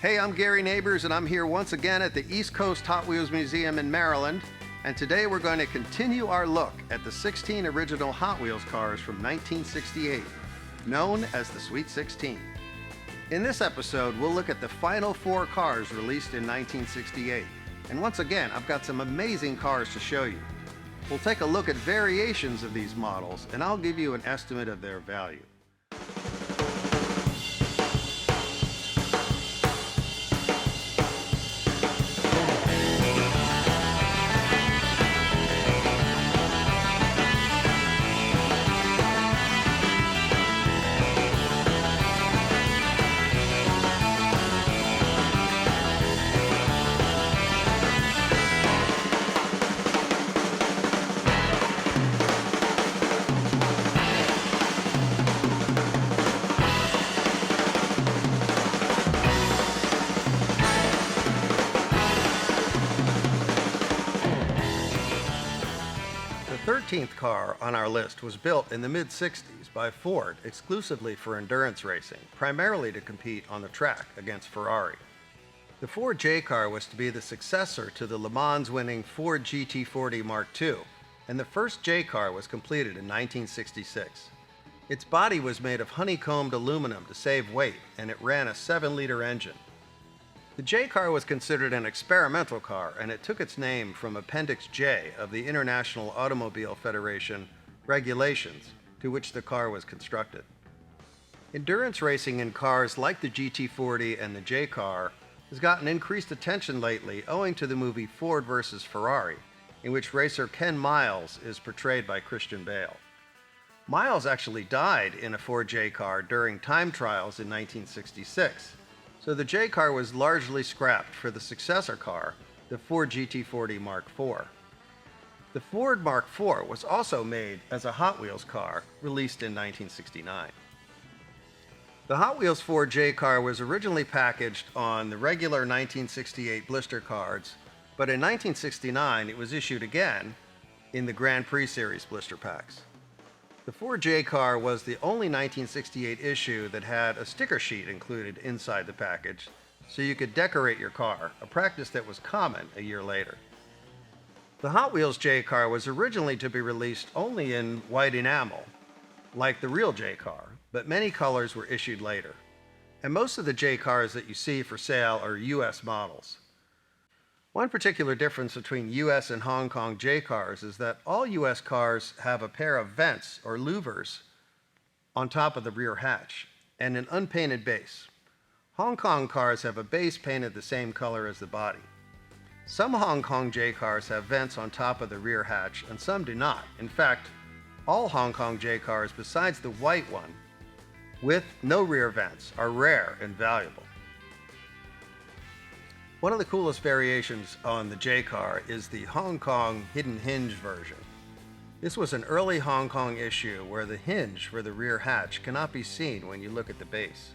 Hey, I'm Gary Nabors, and I'm here once again at the East Coast Hot Wheels Museum in Maryland. And today we're going to continue our look at the 16 original Hot Wheels cars from 1968, known as the Sweet 16. In this episode, we'll look at the final 4 cars released in 1968. And once again, I've got some amazing cars to show you. We'll take a look at variations of these models, and I'll give you an estimate of their value. The 13th car on our list was built in the mid-60s by Ford exclusively for endurance racing, primarily to compete on the track against Ferrari. The Ford J car was to be the successor to the Le Mans winning Ford GT40 Mark II, and the first J car was completed in 1966. Its body was made of honeycombed aluminum to save weight, and it ran a 7-liter engine. The J car was considered an experimental car, and it took its name from Appendix J of the International Automobile Federation regulations to which the car was constructed. Endurance racing in cars like the GT40 and the J car has gotten increased attention lately owing to the movie Ford vs. Ferrari, in which racer Ken Miles is portrayed by Christian Bale. Miles actually died in a Ford J car during time trials in 1966. So the J car was largely scrapped for the successor car, the Ford GT40 Mark IV. The Ford Mark IV was also made as a Hot Wheels car, released in 1969. The Hot Wheels Ford J car was originally packaged on the regular 1968 blister cards, but in 1969 it was issued again in the Grand Prix Series blister packs. The Ford J car was the only 1968 issue that had a sticker sheet included inside the package, so you could decorate your car, a practice that was common a year later. The Hot Wheels J car was originally to be released only in white enamel, like the real J car, but many colors were issued later. And most of the J cars that you see for sale are US models. One particular difference between US and Hong Kong J cars is that all US cars have a pair of vents or louvers on top of the rear hatch and an unpainted base. Hong Kong cars have a base painted the same color as the body. Some Hong Kong J cars have vents on top of the rear hatch and some do not. In fact, all Hong Kong J cars besides the white one with no rear vents are rare and valuable. One of the coolest variations on the J car is the Hong Kong hidden hinge version. This was an early Hong Kong issue where the hinge for the rear hatch cannot be seen when you look at the base.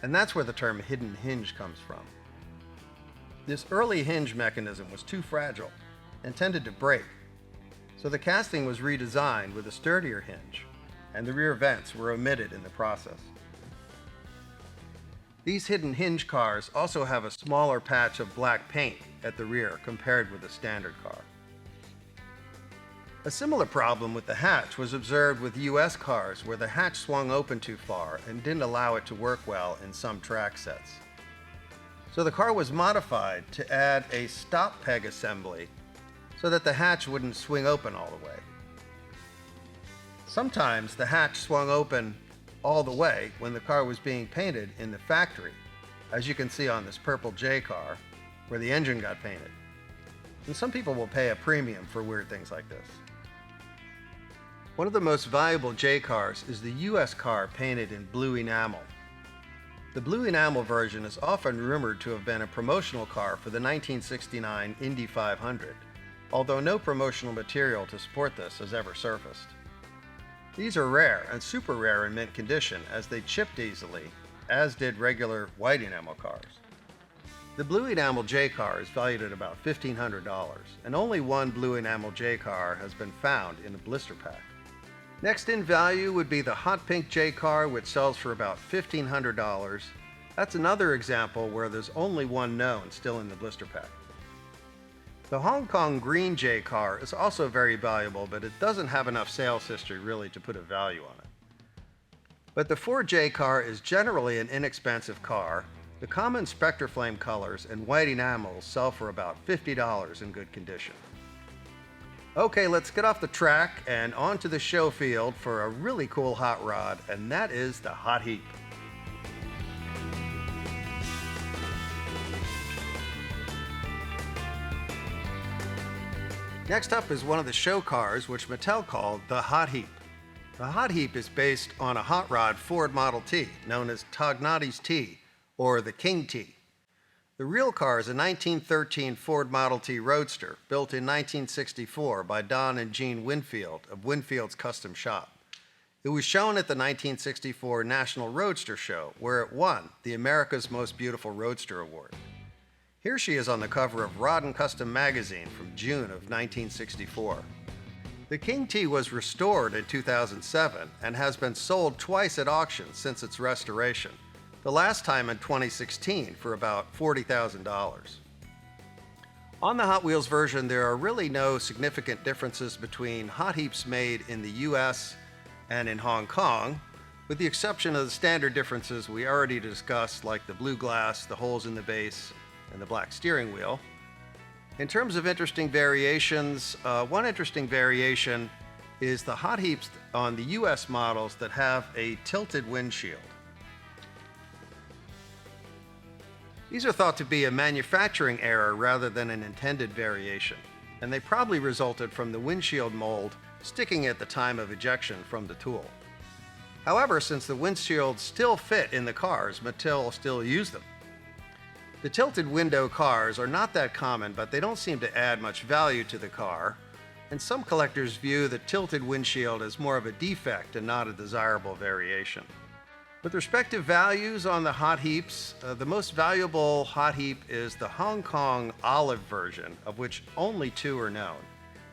And that's where the term hidden hinge comes from. This early hinge mechanism was too fragile and tended to break, so the casting was redesigned with a sturdier hinge, and the rear vents were omitted in the process. These hidden hinge cars also have a smaller patch of black paint at the rear compared with a standard car. A similar problem with the hatch was observed with US cars where the hatch swung open too far and didn't allow it to work well in some track sets. So the car was modified to add a stop peg assembly so that the hatch wouldn't swing open all the way. Sometimes the hatch swung open all the way when the car was being painted in the factory, as you can see on this purple J car where the engine got painted. And some people will pay a premium for weird things like this. One of the most valuable J cars is the US car painted in blue enamel. The blue enamel version is often rumored to have been a promotional car for the 1969 Indy 500, although no promotional material to support this has ever surfaced. These are rare and super rare in mint condition as they chipped easily, as did regular white enamel cars. The blue enamel J car is valued at about $1,500, and only one blue enamel J car has been found in a blister pack. Next in value would be the hot pink J car, which sells for about $1,500, That's another example where there's only one known still in the blister pack. The Hong Kong Green J car is also very valuable, but it doesn't have enough sales history really to put a value on it. But the 4J car is generally an inexpensive car. The common Spectre Flame colors and white enamels sell for about $50 in good condition. Okay, let's get off the track and onto the show field for a really cool hot rod, and that is the Hot Heap. Next up is one of the show cars, which Mattel called the Hot Heap. The Hot Heap is based on a hot rod Ford Model T, known as Tognotti's T, or the King T. The real car is a 1913 Ford Model T Roadster, built in 1964 by Don and Jean Winfield of Winfield's Custom Shop. It was shown at the 1964 National Roadster Show, where it won the America's Most Beautiful Roadster Award. Here she is on the cover of Rod & Custom magazine from June of 1964. The King T was restored in 2007 and has been sold twice at auction since its restoration, the last time in 2016 for about $40,000. On the Hot Wheels version, there are really no significant differences between Hot Heaps made in the US and in Hong Kong, with the exception of the standard differences we already discussed, like the blue glass, the holes in the base, and the black steering wheel. In terms of interesting variations, one interesting variation is the Hot Heaps on the US models that have a tilted windshield. These are thought to be a manufacturing error rather than an intended variation, and they probably resulted from the windshield mold sticking at the time of ejection from the tool. However, since the windshields still fit in the cars, Mattel still used them. The tilted window cars are not that common, but they don't seem to add much value to the car, and some collectors view the tilted windshield as more of a defect and not a desirable variation. With respect to values on the Hot Heaps, the most valuable Hot Heap is the Hong Kong olive version, of which only two are known.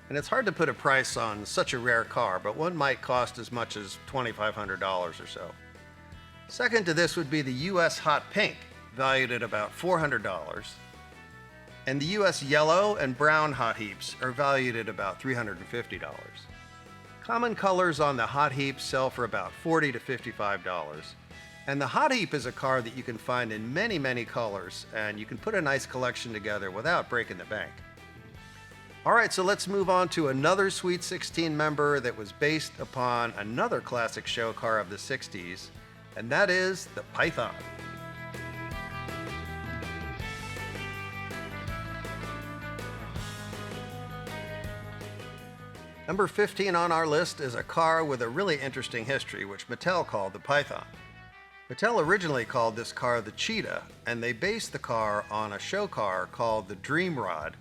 And it's hard to put a price on such a rare car, but one might cost as much as $2,500 or so. Second to this would be the US Hot Pink, valued at about $400, and the US Yellow and Brown Hot Heaps are valued at about $350. Common colors on the Hot Heap sell for about $40 to $55, and the Hot Heap is a car that you can find in many colors, and you can put a nice collection together without breaking the bank. Alright, so let's move on to another Sweet 16 member that was based upon another classic show car of the 60s, and that is the Python. Number 15 on our list is a car with a really interesting history, which Mattel called the Python. Mattel originally called this car the Cheetah, and they based the car on a show car called the Dream Rod.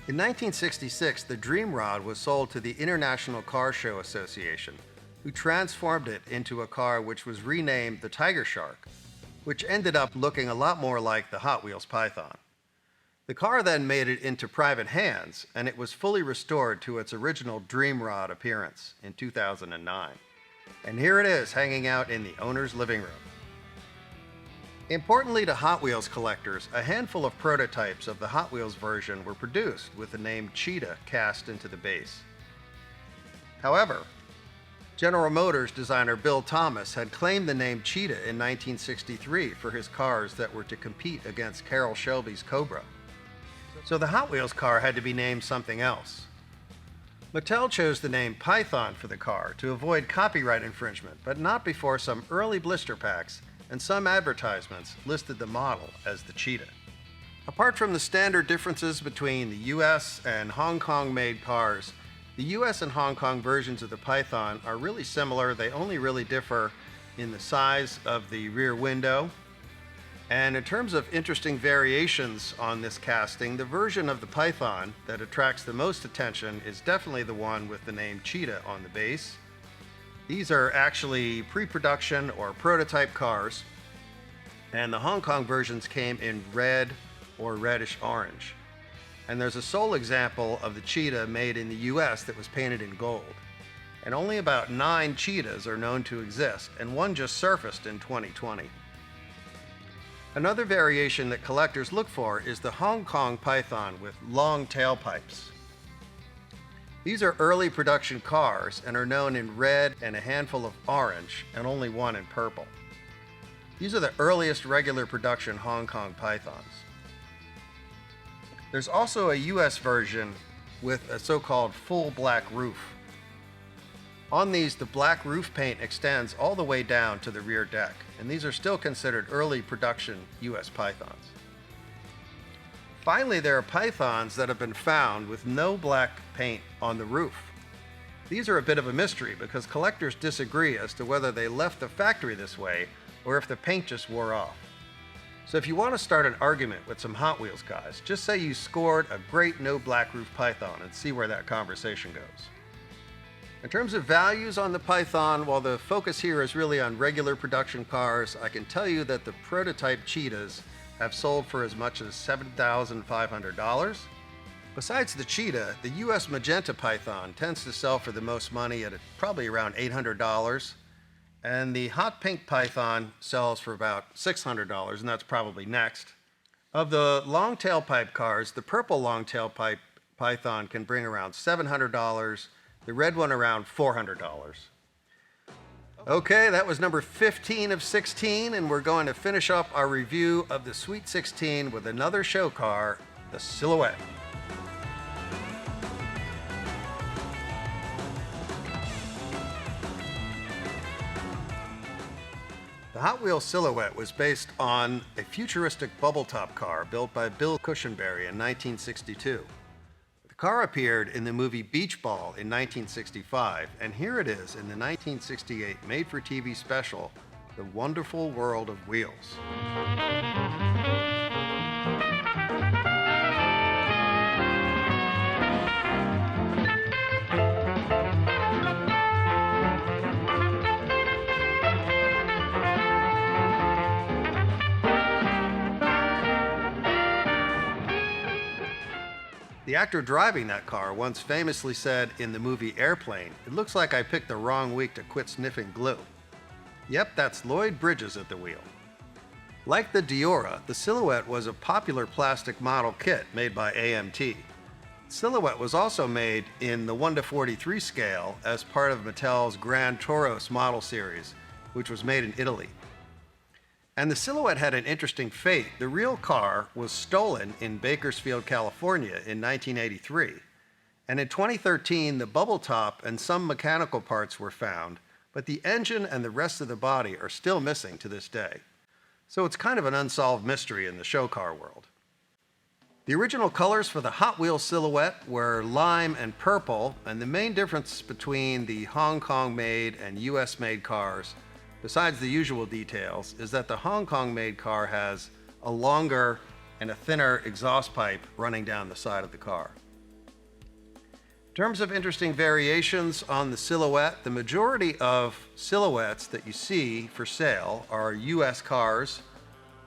In 1966, the Dream Rod was sold to the International Car Show Association, who transformed it into a car which was renamed the Tiger Shark, which ended up looking a lot more like the Hot Wheels Python. The car then made it into private hands, and it was fully restored to its original Dream Rod appearance in 2009. And here it is, hanging out in the owner's living room. Importantly to Hot Wheels collectors, a handful of prototypes of the Hot Wheels version were produced with the name Cheetah cast into the base. However, General Motors designer Bill Thomas had claimed the name Cheetah in 1963 for his cars that were to compete against Carroll Shelby's Cobra. So the Hot Wheels car had to be named something else. Mattel chose the name Python for the car to avoid copyright infringement, but not before some early blister packs and some advertisements listed the model as the Cheetah. Apart from the standard differences between the US and Hong Kong made cars, the US and Hong Kong versions of the Python are really similar. They only really differ in the size of the rear window. And in terms of interesting variations on this casting, the version of the Python that attracts the most attention is definitely the one with the name Cheetah on the base. These are actually pre-production or prototype cars, and the Hong Kong versions came in red or reddish orange. And there's a sole example of the Cheetah made in the US that was painted in gold. And only about 9 Cheetahs are known to exist, and one just surfaced in 2020. Another variation that collectors look for is the Hong Kong Python with long tailpipes. These are early production cars and are known in red and a handful of orange and only one in purple. These are the earliest regular production Hong Kong Pythons. There's also a US version with a so-called full black roof. On these, the black roof paint extends all the way down to the rear deck, and these are still considered early production US Pythons. Finally, there are Pythons that have been found with no black paint on the roof. These are a bit of a mystery because collectors disagree as to whether they left the factory this way or if the paint just wore off. So if you want to start an argument with some Hot Wheels guys, just say you scored a great no black roof Python and see where that conversation goes. In terms of values on the Python, while the focus here is really on regular production cars, I can tell you that the prototype Cheetahs have sold for as much as $7,500. Besides the Cheetah, the US Magenta Python tends to sell for the most money at probably around $800, and the Hot Pink Python sells for about $600, and that's probably next. Of the long tailpipe cars, the purple long tailpipe Python can bring around $700, the red one around $400. Okay, that was number 15 of 16, and we're going to finish up our review of the Sweet 16 with another show car, the Silhouette. The Hot Wheels Silhouette was based on a futuristic bubble top car built by Bill Cushenberry in 1962. The car appeared in the movie Beach Ball in 1965, and here it is in the 1968 made-for-TV special, The Wonderful World of Wheels. The actor driving that car once famously said in the movie Airplane, "It looks like I picked the wrong week to quit sniffing glue." Yep, that's Lloyd Bridges at the wheel. Like the Diora, the Silhouette was a popular plastic model kit made by AMT. Silhouette was also made in the 1:43 scale as part of Mattel's Grand Toros model series, which was made in Italy. And the Silhouette had an interesting fate. The real car was stolen in Bakersfield, California in 1983. And in 2013, the bubble top and some mechanical parts were found, but the engine and the rest of the body are still missing to this day. So it's kind of an unsolved mystery in the show car world. The original colors for the Hot Wheels Silhouette were lime and purple, and the main difference between the Hong Kong-made and US-made cars, besides the usual details, is that the Hong Kong-made car has a longer and a thinner exhaust pipe running down the side of the car. In terms of interesting variations on the Silhouette, the majority of Silhouettes that you see for sale are US cars.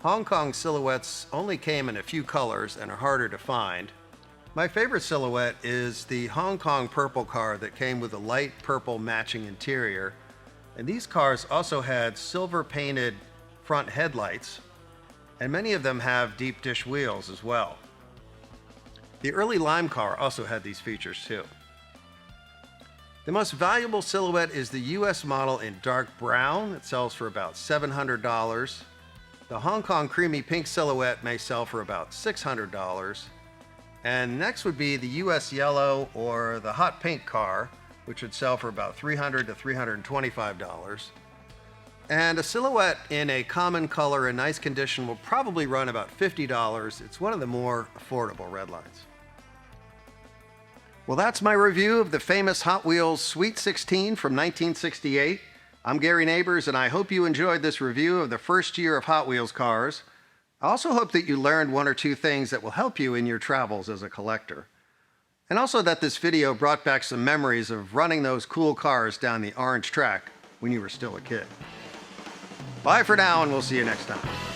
Hong Kong Silhouettes only came in a few colors and are harder to find. My favorite Silhouette is the Hong Kong purple car that came with a light purple matching interior. And these cars also had silver painted front headlights, and many of them have deep dish wheels as well. The early Lime car also had these features too. The most valuable Silhouette is the US model in dark brown. It sells for about $700. The Hong Kong creamy pink Silhouette may sell for about $600. And next would be the US yellow or the hot pink car, which would sell for about $300 to $325. And a Silhouette in a common color and nice condition will probably run about $50. It's one of the more affordable redlines. Well, that's my review of the famous Hot Wheels Sweet 16 from 1968. I'm Gary Nabors, and I hope you enjoyed this review of the first year of Hot Wheels cars. I also hope that you learned one or two things that will help you in your travels as a collector. And also that this video brought back some memories of running those cool cars down the orange track when you were still a kid. Bye for now, and we'll see you next time.